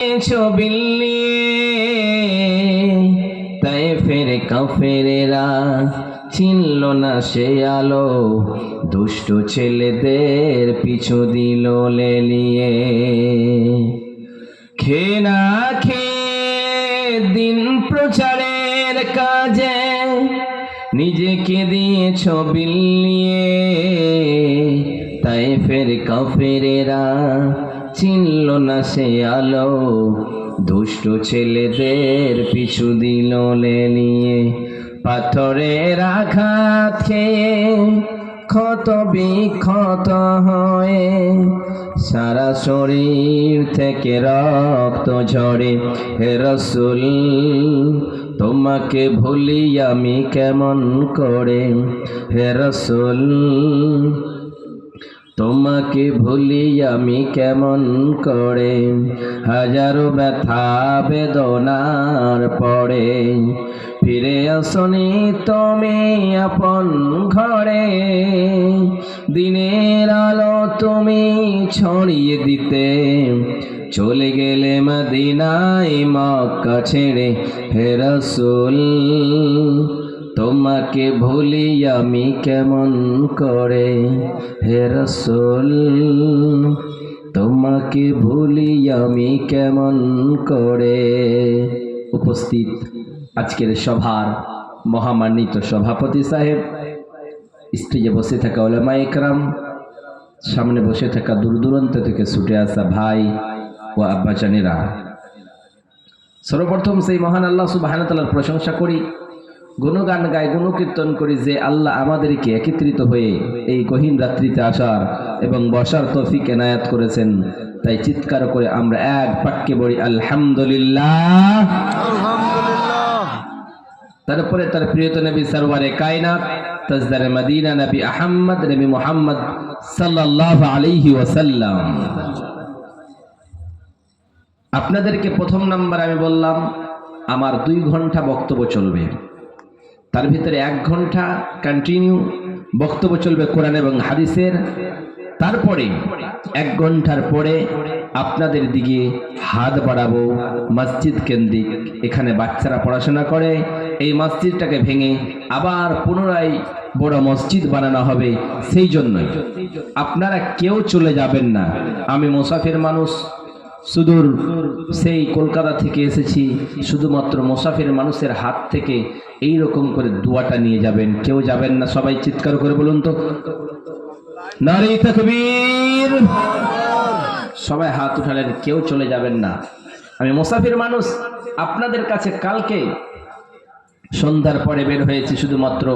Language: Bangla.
ছবিল তায়েফের কাফেরেরা চিনল না সে আলো, দুষ্ট ছেলেদের পিছু দিল লেলিয়ে। খেয়ে না খেয়ে দিন প্রচারের কাজে নিজেকে দিয়েছ বিলিয়ে। তায়েফের কাফেরেরা চিনল না সে আলো, দুষ্ট ছেলেদের পিছু দিল লেলিয়ে। পাথরের আঘাত খেয়ে ক্ষত বিক্ষত হয়ে সারা শরীর থেকে রক্ত ঝরে। হে রাসূল তোমাকে ভুলি আমি কেমন করে, হে রাসূল তোমাকে ভুলি আমি কেমন করে। হাজারো ব্যথা বেদনার পরে ফিরে আসনি তুমি আপন ঘরে। দিনের আলো তুমি ছড়িয়ে দিতে চলে গেলে মদিনায় মক্কা ছেড়ে। হে রাসূল তোমাকে ভুলি আমি কেমন করে, হে রাসূল তোমাকে ভুলি আমি কেমন করে। উপস্থিত আজকের সভার মহামান্বিত সভাপতি সাহেব, স্টেজে বসে থাকা উলামায়ে কেরাম, সামনে বসে থাকা দূর দূরান্ত থেকে ছুটে আসা ভাই ও আব্বাজানেরা, সর্বপ্রথম সেই মহান আল্লাহ সুবহানাহু ওয়া তাআলার প্রশংসা করি, গুণগান গাই, গুণকীর্তন করি যে আল্লাহ আমাদেরকে একত্রিত হয়ে এই গহীন রাত্রিতে আসার এবং বসার তৌফিক এনায়েত করেছেন। তাই চিৎকার করে আমরা এক বাক্যে বলি আলহামদুলিল্লাহ। তারপরে তার প্রিয়ত নবী সরওয়ারে কায়নাত তাজদারে মদিনা নবী আহমদ নবী মুহাম্মদ সাল্লাল্লাহু আলাইহি ওয়াসাল্লাম। আপনাদেরকে প্রথম নাম্বার আমি বললাম আমার 2 ঘন্টা বক্তব্য চলবে, তার ভিতরে 1 ঘন্টা কন্টিনিউ বক্তব্য চলবে কোরআন এবং হাদিসের। তারপরে 1 ঘন্টার পরে আপনাদের দিকে হাত বাড়াবো মসজিদ কেন্দ্রিক। এখানে বাচ্চারা পড়াশোনা করে, এই মসজিদটাকে ভেঙে আবার পুনরায় বড় মসজিদ বানানো হবে। সেই জন্যই আপনারা কেউ চলে যাবেন না। আমি মুসাফির মানুষ, সুদূর সেই কলকাতা থেকে এসেছি, শুধুমাত্র মুসাফির মানুষের হাত থেকে এই রকম করে দোয়াটা নিয়ে যাবেন। কেউ যাবেন না, সবাই চিৎকার করে বলুন তো নারে তাকবীর। সবাই হাত উঠালেন, কেউ চলে যাবেন না। আমি মুসাফির মানুষ, আপনাদের কাছে কালকে সন্ধ্যার পরে বের হয়েছি শুধুমাত্র